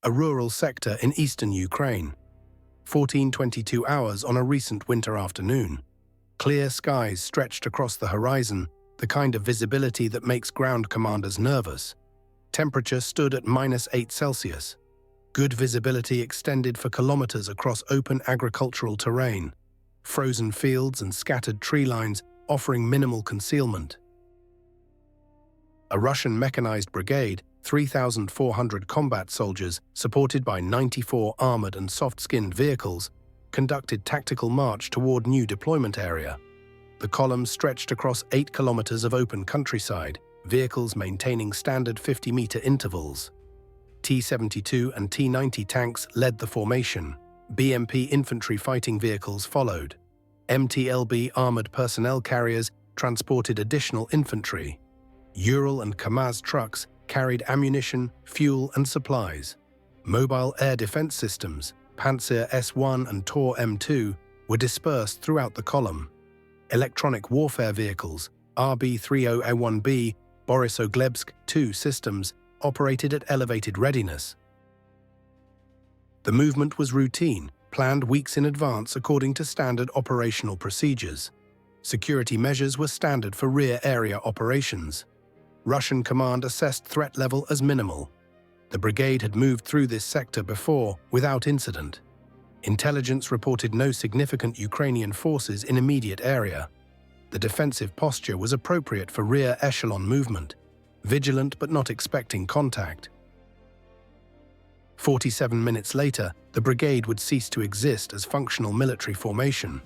a rural sector in eastern Ukraine. 14:22 hours on a recent winter afternoon. Clear skies stretched across the horizon, the kind of visibility that makes ground commanders nervous. Temperature stood at -8°C. Good visibility extended for kilometers across open agricultural terrain, frozen fields and scattered tree lines offering minimal concealment. A Russian mechanized brigade, 3,400 combat soldiers, supported by 94 armored and soft-skinned vehicles, conducted tactical march toward new deployment area. The column stretched across 8 kilometers of open countryside, vehicles maintaining standard 50-meter intervals. T-72 and T-90 tanks led the formation. BMP infantry fighting vehicles followed. MTLB armored personnel carriers transported additional infantry. Ural and Kamaz trucks carried ammunition, fuel, and supplies. Mobile air defense systems, Pantsir S-1 and Tor M2, were dispersed throughout the column. Electronic warfare vehicles, RB-30A1B, Borisoglebsk II systems, operated at elevated readiness. The movement was routine, planned weeks in advance according to standard operational procedures. Security measures were standard for rear area operations. Russian command assessed threat level as minimal. The brigade had moved through this sector before, without incident. Intelligence reported no significant Ukrainian forces in immediate area. The defensive posture was appropriate for rear echelon movement, vigilant but not expecting contact. 47 minutes later, the brigade would cease to exist as functional military formation.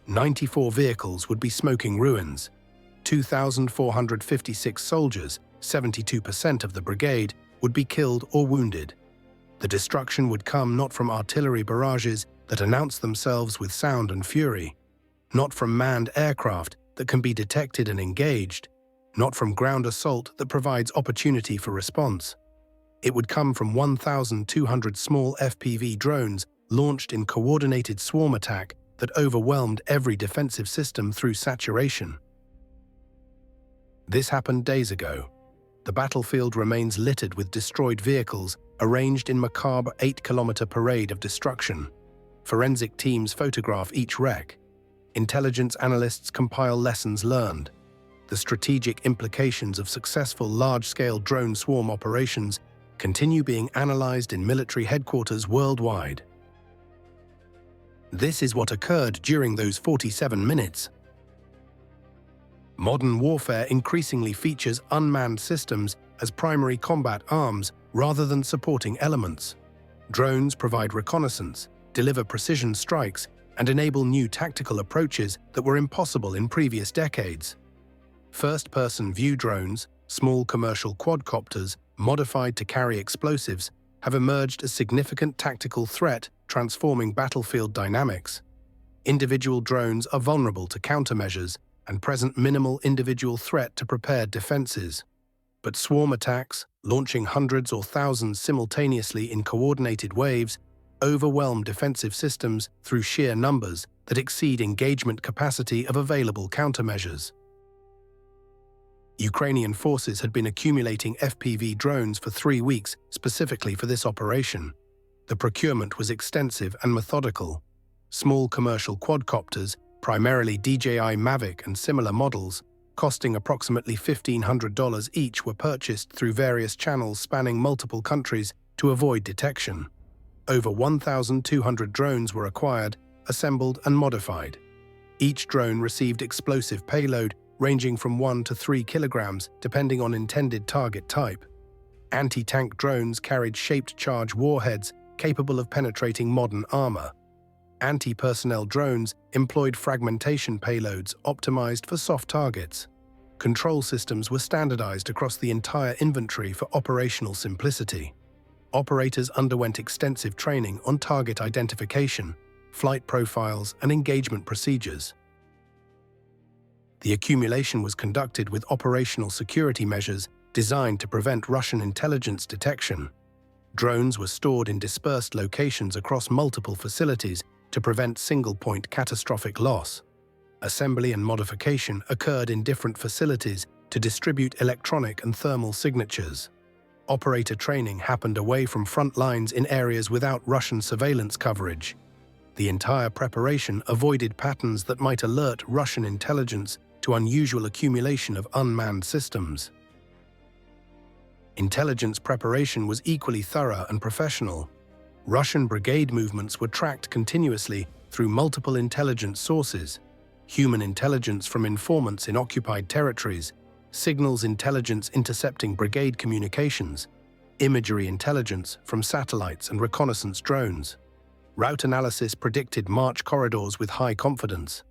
94 vehicles would be smoking ruins. 2,456 soldiers, 72% of the brigade, would be killed or wounded. The destruction would come not from artillery barrages that announce themselves with sound and fury, not from manned aircraft that can be detected and engaged, not from ground assault that provides opportunity for response. It would come from 1,200 small FPV drones launched in coordinated swarm attack that overwhelmed every defensive system through saturation. This happened days ago. The battlefield remains littered with destroyed vehicles arranged in macabre 8-kilometer parade of destruction. Forensic teams photograph each wreck. Intelligence analysts compile lessons learned. The strategic implications of successful large-scale drone swarm operations continue being analyzed in military headquarters worldwide. This is what occurred during those 47 minutes. Modern warfare increasingly features unmanned systems as primary combat arms rather than supporting elements. Drones provide reconnaissance, deliver precision strikes, and enable new tactical approaches that were impossible in previous decades. First-person view drones, small commercial quadcopters modified to carry explosives, have emerged as significant tactical threat, transforming battlefield dynamics. Individual drones are vulnerable to countermeasures and present minimal individual threat to prepared defenses. But swarm attacks, launching hundreds or thousands simultaneously in coordinated waves, overwhelm defensive systems through sheer numbers that exceed engagement capacity of available countermeasures. Ukrainian forces had been accumulating FPV drones for 3 weeks specifically for this operation. The procurement was extensive and methodical. Small commercial quadcopters, primarily DJI Mavic and similar models, costing approximately $1,500 each, were purchased through various channels spanning multiple countries to avoid detection. Over 1,200 drones were acquired, assembled and modified. Each drone received explosive payload ranging from 1 to 3 kilograms depending on intended target type. Anti-tank drones carried shaped charge warheads capable of penetrating modern armor. Anti-personnel drones employed fragmentation payloads optimized for soft targets. Control systems were standardized across the entire inventory for operational simplicity. Operators underwent extensive training on target identification, flight profiles, and engagement procedures. The accumulation was conducted with operational security measures designed to prevent Russian intelligence detection. Drones were stored in dispersed locations across multiple facilities to prevent single-point catastrophic loss. Assembly and modification occurred in different facilities to distribute electronic and thermal signatures. Operator training happened away from front lines in areas without Russian surveillance coverage. The entire preparation avoided patterns that might alert Russian intelligence to unusual accumulation of unmanned systems. Intelligence preparation was equally thorough and professional. Russian brigade movements were tracked continuously through multiple intelligence sources: human intelligence from informants in occupied territories, signals intelligence intercepting brigade communications, imagery intelligence from satellites and reconnaissance drones. Route analysis predicted march corridors with high confidence.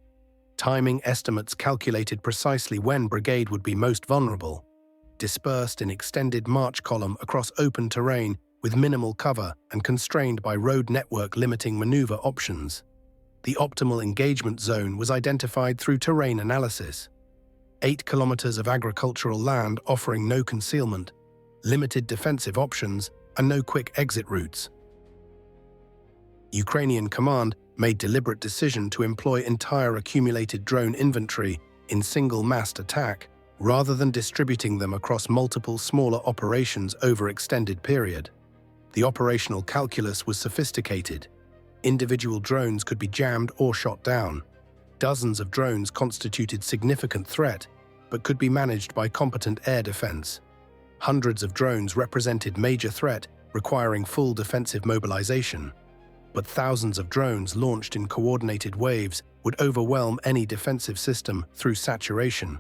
Timing estimates calculated precisely when brigade would be most vulnerable. Dispersed in extended march column across open terrain with minimal cover and constrained by road network limiting maneuver options. The optimal engagement zone was identified through terrain analysis. 8 kilometers of agricultural land offering no concealment, limited defensive options, and no quick exit routes. Ukrainian command made deliberate decision to employ entire accumulated drone inventory in single-massed attack rather than distributing them across multiple smaller operations over extended period. The operational calculus was sophisticated. Individual drones could be jammed or shot down. Dozens of drones constituted significant threat, but could be managed by competent air defense. Hundreds of drones represented major threat, requiring full defensive mobilization. But thousands of drones launched in coordinated waves would overwhelm any defensive system through saturation.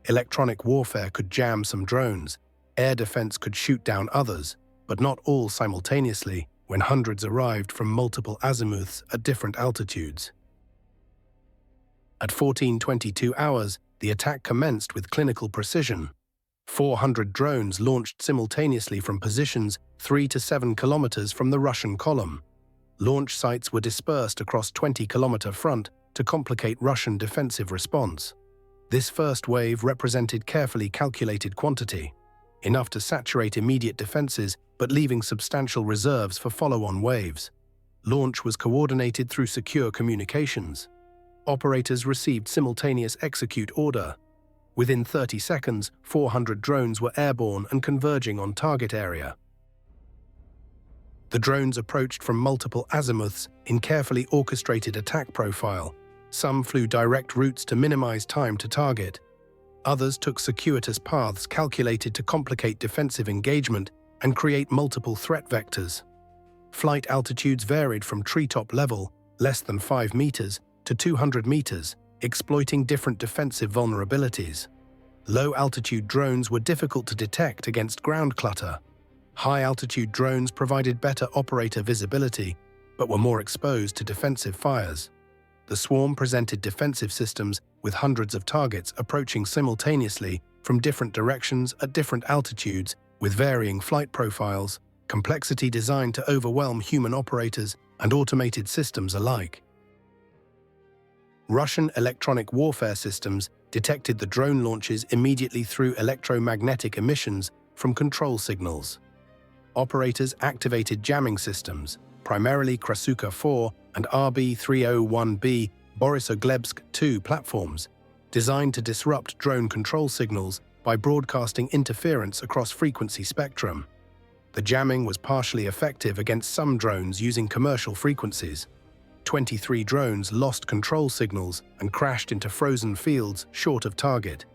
Electronic warfare could jam some drones, air defense could shoot down others, but not all simultaneously when hundreds arrived from multiple azimuths at different altitudes. At 14:22 hours, the attack commenced with clinical precision. 400 drones launched simultaneously from positions 3 to 7 kilometers from the Russian column. Launch sites were dispersed across 20-kilometer front to complicate Russian defensive response. This first wave represented carefully calculated quantity, enough to saturate immediate defenses but leaving substantial reserves for follow-on waves. Launch was coordinated through secure communications. Operators received simultaneous execute order. Within 30 seconds, 400 drones were airborne and converging on target area. The drones approached from multiple azimuths in carefully orchestrated attack profile. Some flew direct routes to minimize time to target. Others took circuitous paths calculated to complicate defensive engagement and create multiple threat vectors. Flight altitudes varied from treetop level, less than 5 meters, to 200 meters, exploiting different defensive vulnerabilities. Low-altitude drones were difficult to detect against ground clutter. High-altitude drones provided better operator visibility, but were more exposed to defensive fires. The swarm presented defensive systems with hundreds of targets approaching simultaneously from different directions at different altitudes with varying flight profiles, complexity designed to overwhelm human operators and automated systems alike. Russian electronic warfare systems detected the drone launches immediately through electromagnetic emissions from control signals. Operators activated jamming systems, primarily Krasuka 4 and RB-301B Borisogledsk-2 platforms, designed to disrupt drone control signals by broadcasting interference across frequency spectrum. The jamming was partially effective against some drones using commercial frequencies. 23 drones lost control signals and crashed into frozen fields short of target.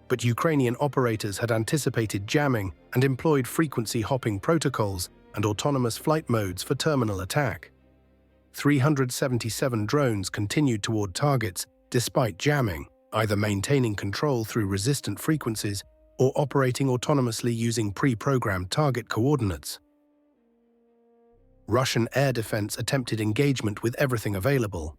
But Ukrainian operators had anticipated jamming and employed frequency-hopping protocols and autonomous flight modes for terminal attack. 377 drones continued toward targets despite jamming, either maintaining control through resistant frequencies or operating autonomously using pre-programmed target coordinates. Russian air defense attempted engagement with everything available.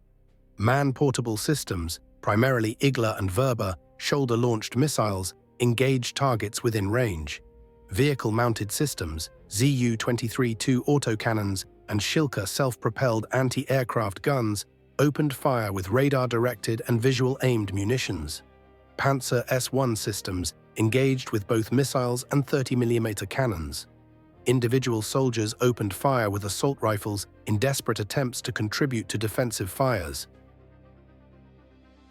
Man-portable systems, primarily Igla and Verba, shoulder-launched missiles, engaged targets within range. Vehicle-mounted systems, Zu-23-2 autocannons, and Shilka self-propelled anti-aircraft guns opened fire with radar-directed and visual-aimed munitions. Panzer S-1 systems engaged with both missiles and 30mm cannons. Individual soldiers opened fire with assault rifles in desperate attempts to contribute to defensive fires.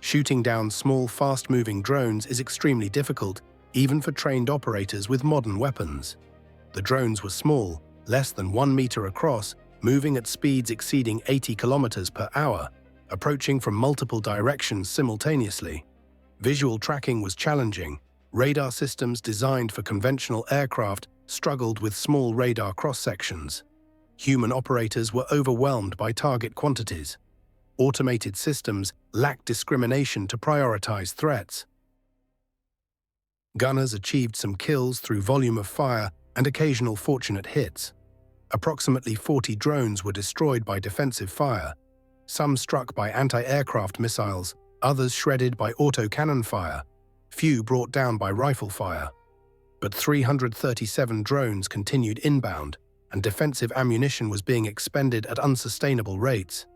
Shooting down small, fast-moving drones is extremely difficult, even for trained operators with modern weapons. The drones were small, less than 1 meter across, moving at speeds exceeding 80 kilometers per hour, approaching from multiple directions simultaneously. Visual tracking was challenging. Radar systems designed for conventional aircraft struggled with small radar cross-sections. Human operators were overwhelmed by target quantities. Automated systems lacked discrimination to prioritize threats. Gunners achieved some kills through volume of fire and occasional fortunate hits. Approximately 40 drones were destroyed by defensive fire, some struck by anti-aircraft missiles, others shredded by autocannon fire, few brought down by rifle fire. But 337 drones continued inbound, and defensive ammunition was being expended at unsustainable rates.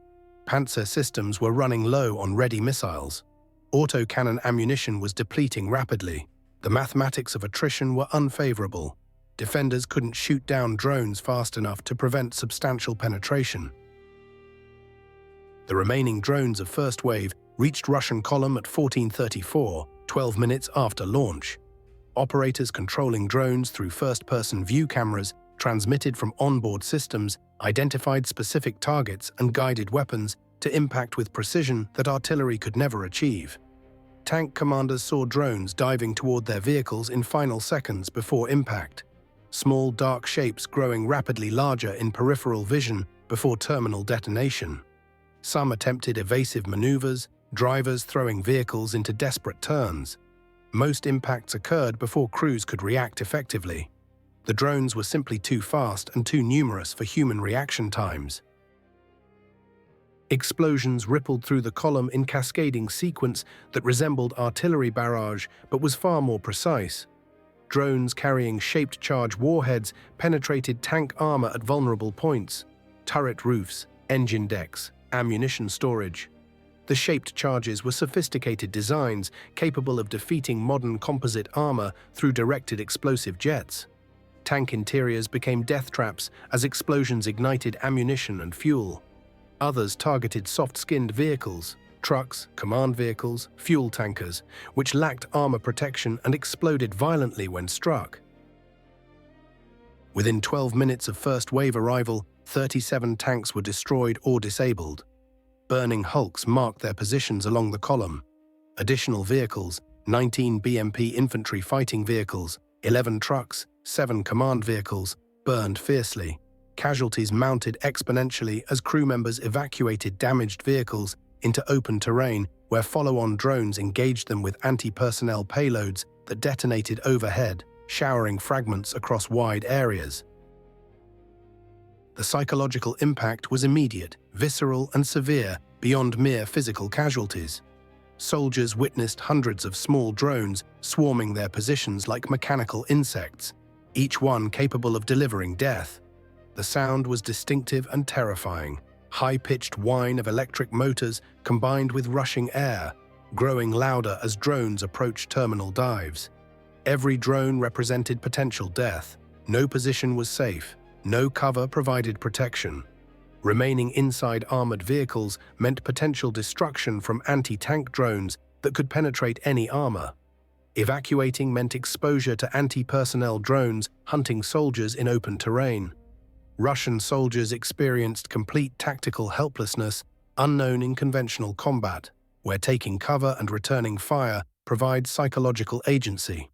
Panzer systems were running low on ready missiles. Autocannon ammunition was depleting rapidly. The mathematics of attrition were unfavorable. Defenders couldn't shoot down drones fast enough to prevent substantial penetration. The remaining drones of first wave reached Russian column at 14:34, 12 minutes after launch. Operators controlling drones through first-person view cameras transmitted from onboard systems identified specific targets and guided weapons to impact with precision that artillery could never achieve. Tank commanders saw drones diving toward their vehicles in final seconds before impact. Small dark shapes growing rapidly larger in peripheral vision before terminal detonation. Some attempted evasive maneuvers, drivers throwing vehicles into desperate turns. Most impacts occurred before crews could react effectively. The drones were simply too fast and too numerous for human reaction times. Explosions rippled through the column in cascading sequence that resembled artillery barrage but was far more precise. Drones carrying shaped charge warheads penetrated tank armor at vulnerable points, turret roofs, engine decks, ammunition storage. The shaped charges were sophisticated designs capable of defeating modern composite armor through directed explosive jets. Tank interiors became death traps as explosions ignited ammunition and fuel. Others targeted soft-skinned vehicles, trucks, command vehicles, fuel tankers, which lacked armor protection and exploded violently when struck. Within 12 minutes of first wave arrival, 37 tanks were destroyed or disabled. Burning hulks marked their positions along the column. Additional vehicles, 19 BMP infantry fighting vehicles, 11 trucks, 7 command vehicles, burned fiercely. Casualties mounted exponentially as crew members evacuated damaged vehicles into open terrain where follow-on drones engaged them with anti-personnel payloads that detonated overhead, showering fragments across wide areas. The psychological impact was immediate, visceral, and severe beyond mere physical casualties. Soldiers witnessed hundreds of small drones swarming their positions like mechanical insects, each one capable of delivering death. The sound was distinctive and terrifying. High-pitched whine of electric motors combined with rushing air, growing louder as drones approached terminal dives. Every drone represented potential death. No position was safe. No cover provided protection. Remaining inside armored vehicles meant potential destruction from anti-tank drones that could penetrate any armor. Evacuating meant exposure to anti-personnel drones hunting soldiers in open terrain. Russian soldiers experienced complete tactical helplessness, unknown in conventional combat, where taking cover and returning fire provides psychological agency.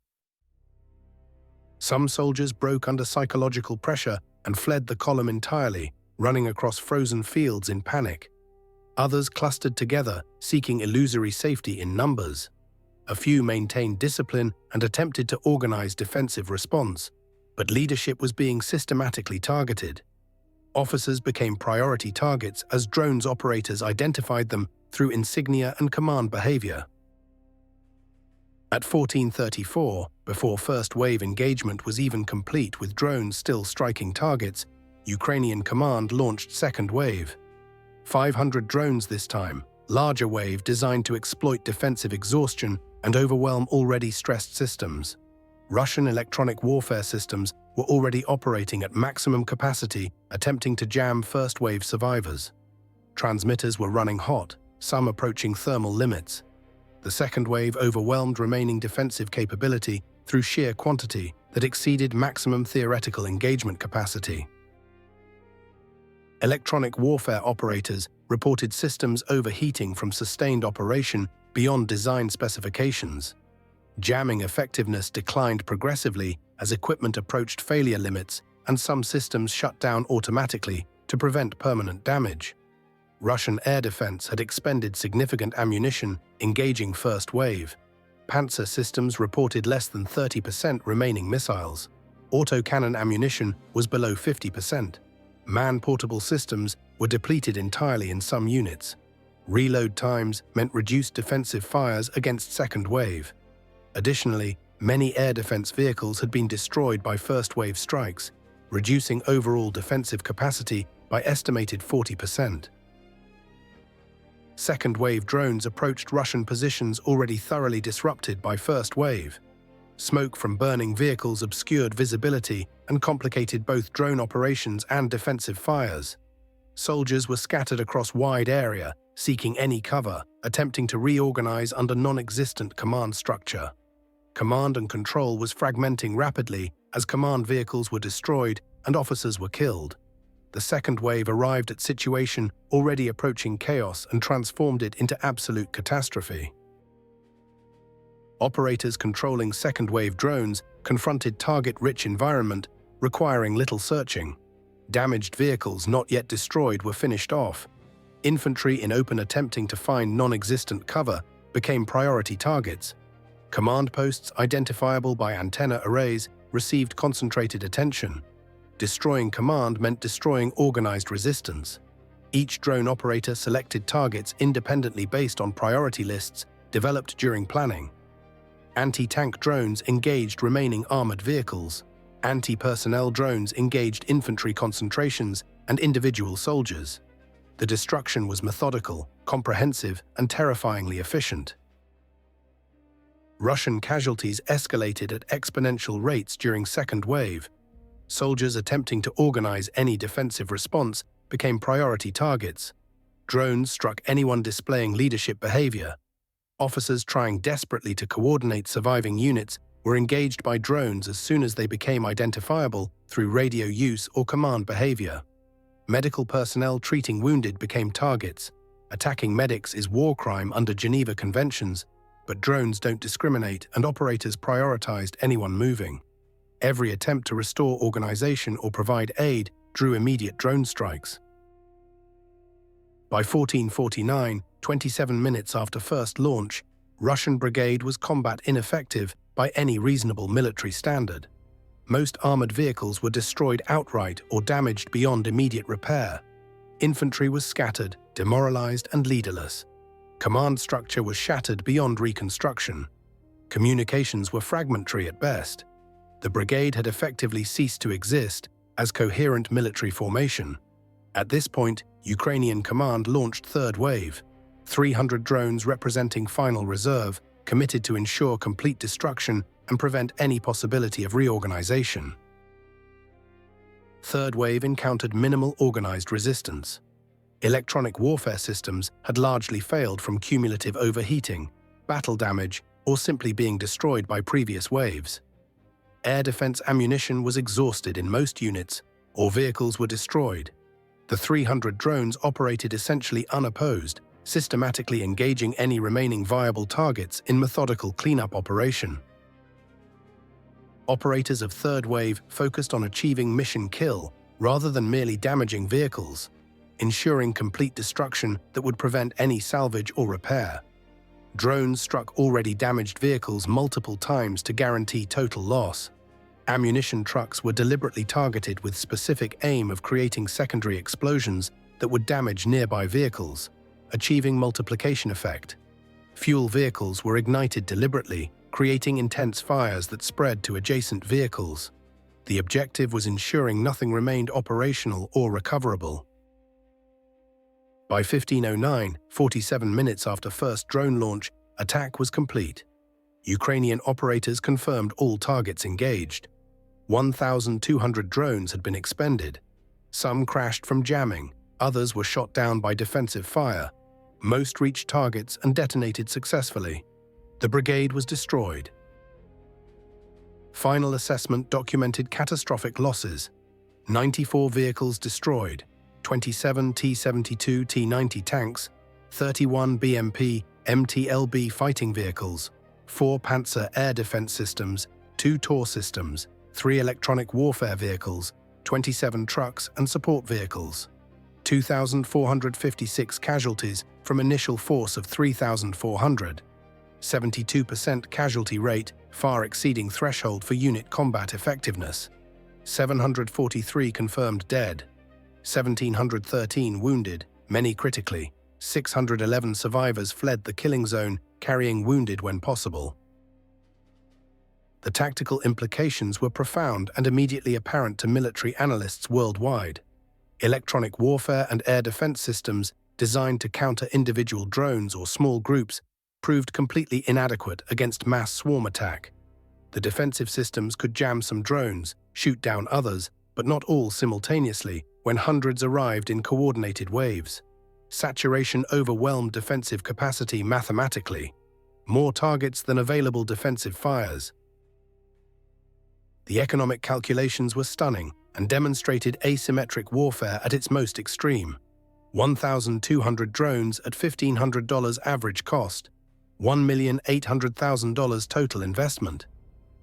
Some soldiers broke under psychological pressure and fled the column entirely, running across frozen fields in panic. Others clustered together, seeking illusory safety in numbers. A few maintained discipline and attempted to organize defensive response, but leadership was being systematically targeted. Officers became priority targets as drones operators identified them through insignia and command behavior. At 14:34, before first wave engagement was even complete with drones still striking targets, Ukrainian command launched second wave. 500 drones this time, larger wave designed to exploit defensive exhaustion and overwhelm already stressed systems. Russian electronic warfare systems were already operating at maximum capacity, attempting to jam first-wave survivors. Transmitters were running hot, some approaching thermal limits. The second wave overwhelmed remaining defensive capability through sheer quantity, that exceeded maximum theoretical engagement capacity. Electronic warfare operators reported systems overheating from sustained operation beyond design specifications. Jamming effectiveness declined progressively as equipment approached failure limits, and some systems shut down automatically to prevent permanent damage. Russian air defense had expended significant ammunition engaging first wave. Panzer systems reported less than 30% remaining missiles. Autocannon ammunition was below 50%. Man-portable systems were depleted entirely in some units. Reload times meant reduced defensive fires against second wave. Additionally, many air defense vehicles had been destroyed by first-wave strikes, reducing overall defensive capacity by estimated 40%. Second-wave drones approached Russian positions already thoroughly disrupted by first wave. Smoke from burning vehicles obscured visibility and complicated both drone operations and defensive fires. Soldiers were scattered across wide area, seeking any cover, attempting to reorganize under non-existent command structure. Command and control was fragmenting rapidly as command vehicles were destroyed and officers were killed. The second wave arrived at situation already approaching chaos and transformed it into absolute catastrophe. Operators controlling second-wave drones confronted target-rich environment, requiring little searching. Damaged vehicles not yet destroyed were finished off. Infantry in open attempting to find non-existent cover became priority targets. Command posts identifiable by antenna arrays received concentrated attention. Destroying command meant destroying organized resistance. Each drone operator selected targets independently based on priority lists developed during planning. Anti-tank drones engaged remaining armored vehicles. Anti-personnel drones engaged infantry concentrations and individual soldiers. The destruction was methodical, comprehensive, and terrifyingly efficient. Russian casualties escalated at exponential rates during second wave. Soldiers attempting to organize any defensive response became priority targets. Drones struck anyone displaying leadership behavior. Officers trying desperately to coordinate surviving units were engaged by drones as soon as they became identifiable through radio use or command behavior. Medical personnel treating wounded became targets. Attacking medics is war crime under Geneva Conventions, but drones don't discriminate and operators prioritized anyone moving. Every attempt to restore organization or provide aid drew immediate drone strikes. By 1449, 27 minutes after first launch, Russian Brigade was combat ineffective by any reasonable military standard. Most armored vehicles were destroyed outright or damaged beyond immediate repair. Infantry was scattered, demoralized, and leaderless. Command structure was shattered beyond reconstruction. Communications were fragmentary at best. The brigade had effectively ceased to exist as coherent military formation. At this point, Ukrainian command launched third wave. 300 drones representing final reserve, committed to ensure complete destruction and prevent any possibility of reorganization. Third wave encountered minimal organized resistance. Electronic warfare systems had largely failed from cumulative overheating, battle damage, or simply being destroyed by previous waves. Air defense ammunition was exhausted in most units, or vehicles were destroyed. The 300 drones operated essentially unopposed, systematically engaging any remaining viable targets in methodical cleanup operation. Operators of third wave focused on achieving mission kill rather than merely damaging vehicles, ensuring complete destruction that would prevent any salvage or repair. Drones struck already damaged vehicles multiple times to guarantee total loss. Ammunition trucks were deliberately targeted with specific aim of creating secondary explosions that would damage nearby vehicles, achieving multiplication effect. Fuel vehicles were ignited deliberately, creating intense fires that spread to adjacent vehicles. The objective was ensuring nothing remained operational or recoverable. By 1509, 47 minutes after first drone launch, attack was complete. Ukrainian operators confirmed all targets engaged. 1,200 drones had been expended. Some crashed from jamming, others were shot down by defensive fire. Most reached targets and detonated successfully. The brigade was destroyed. Final assessment documented catastrophic losses: 94 vehicles destroyed, 27 T-72 T-90 tanks, 31 BMP MTLB fighting vehicles, 4 Panzer air defense systems, 2 TOR systems, 3 electronic warfare vehicles, 27 trucks and support vehicles. 2,456 casualties from initial force of 3,400. 72% casualty rate, far exceeding threshold for unit combat effectiveness. 743 confirmed dead. 1,713 wounded, many critically. 611 survivors fled the killing zone, carrying wounded when possible. The tactical implications were profound and immediately apparent to military analysts worldwide. Electronic warfare and air defense systems designed to counter individual drones or small groups proved completely inadequate against mass swarm attack. The defensive systems could jam some drones, shoot down others, but not all simultaneously when hundreds arrived in coordinated waves. Saturation overwhelmed defensive capacity mathematically. More targets than available defensive fires. The economic calculations were stunning and demonstrated asymmetric warfare at its most extreme. 1,200 drones at $1,500 average cost. $1,800,000 total investment.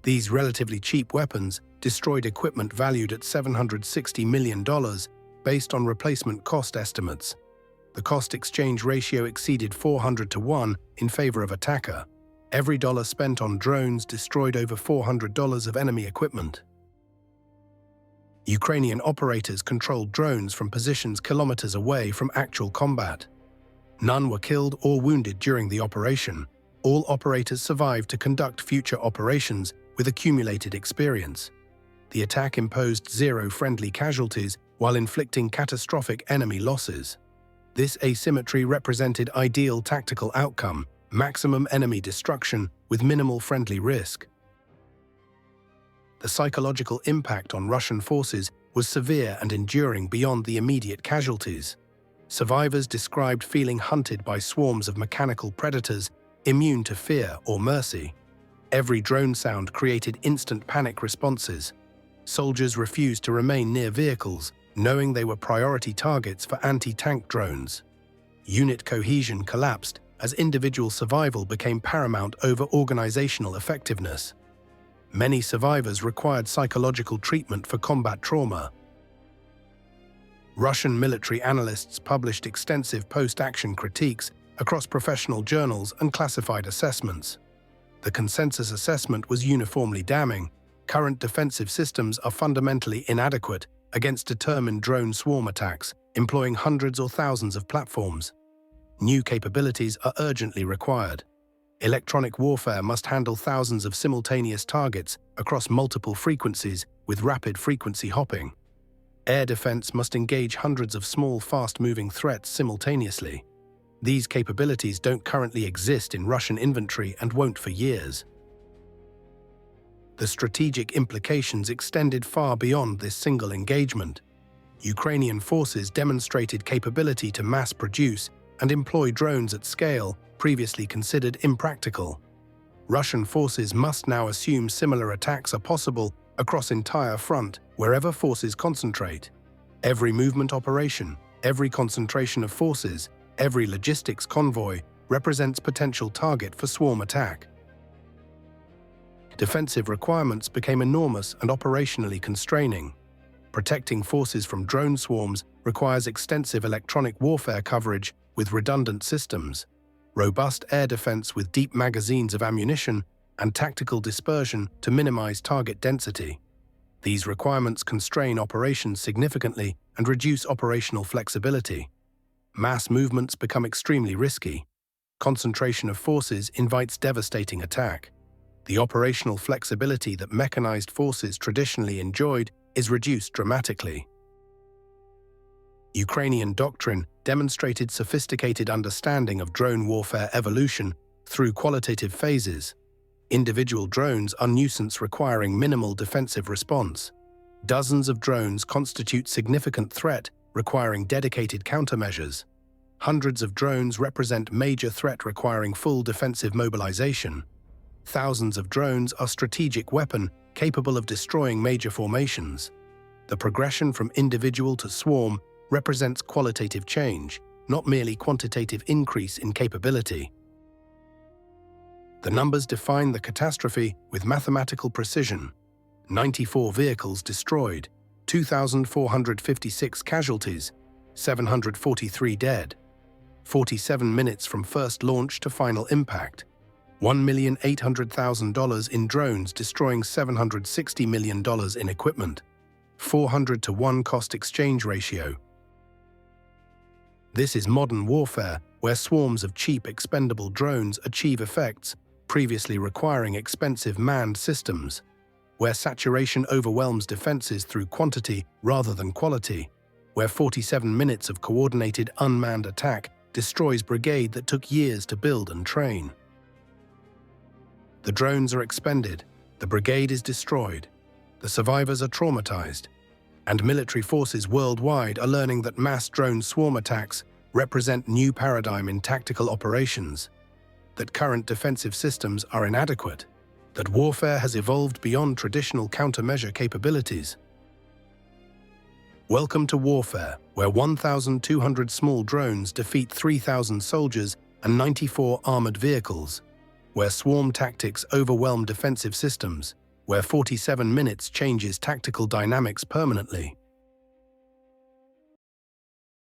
These relatively cheap weapons destroyed equipment valued at $760 million based on replacement cost estimates. The cost-exchange ratio exceeded 400 to 1 in favor of attacker. Every dollar spent on drones destroyed over $400 of enemy equipment. Ukrainian operators controlled drones from positions kilometers away from actual combat. None were killed or wounded during the operation. All operators survived to conduct future operations with accumulated experience. The attack imposed 0 friendly casualties while inflicting catastrophic enemy losses. This asymmetry represented ideal tactical outcome: maximum enemy destruction with minimal friendly risk. The psychological impact on Russian forces was severe and enduring beyond the immediate casualties. Survivors described feeling hunted by swarms of mechanical predators, immune to fear or mercy. Every drone sound created instant panic responses. Soldiers refused to remain near vehicles, knowing they were priority targets for anti-tank drones. Unit cohesion collapsed as individual survival became paramount over organizational effectiveness. Many survivors required psychological treatment for combat trauma. Russian military analysts published extensive post-action critiques across professional journals and classified assessments. The consensus assessment was uniformly damning. Current defensive systems are fundamentally inadequate against determined drone swarm attacks, employing hundreds or thousands of platforms. New capabilities are urgently required. Electronic warfare must handle thousands of simultaneous targets across multiple frequencies with rapid frequency hopping. Air defense must engage hundreds of small, fast-moving threats simultaneously. These capabilities don't currently exist in Russian inventory and won't for years. The strategic implications extended far beyond this single engagement. Ukrainian forces demonstrated capability to mass-produce and employ drones at scale previously considered impractical. Russian forces must now assume similar attacks are possible across entire front wherever forces concentrate. Every movement operation, every concentration of forces, every logistics convoy represents potential target for swarm attack. Defensive requirements became enormous and operationally constraining. Protecting forces from drone swarms requires extensive electronic warfare coverage with redundant systems, robust air defense with deep magazines of ammunition, and tactical dispersion to minimize target density. These requirements constrain operations significantly and reduce operational flexibility. Mass movements become extremely risky. Concentration of forces invites devastating attack. The operational flexibility that mechanized forces traditionally enjoyed is reduced dramatically. Ukrainian doctrine demonstrated sophisticated understanding of drone warfare evolution through qualitative phases. Individual drones are nuisance requiring minimal defensive response. Dozens of drones constitute significant threat requiring dedicated countermeasures. Hundreds of drones represent major threat requiring full defensive mobilization. Thousands of drones are strategic weapon capable of destroying major formations. The progression from individual to swarm represents qualitative change, not merely quantitative increase in capability. The numbers define the catastrophe with mathematical precision. 94 vehicles destroyed, 2,456 casualties, 743 dead. 47 minutes from first launch to final impact. $1,800,000 in drones destroying $760 million in equipment. 400 to 1 cost exchange ratio. This is modern warfare, where swarms of cheap expendable drones achieve effects previously requiring expensive manned systems, where saturation overwhelms defenses through quantity rather than quality, where 47 minutes of coordinated unmanned attack destroys Brigade that took years to build and train. The drones are expended, the Brigade is destroyed, the survivors are traumatized, and military forces worldwide are learning that mass drone swarm attacks represent new paradigm in tactical operations, that current defensive systems are inadequate, that warfare has evolved beyond traditional countermeasure capabilities. Welcome to warfare, where 1,200 small drones defeat 3,000 soldiers and 94 armored vehicles, where swarm tactics overwhelm defensive systems, where 47 minutes changes tactical dynamics permanently.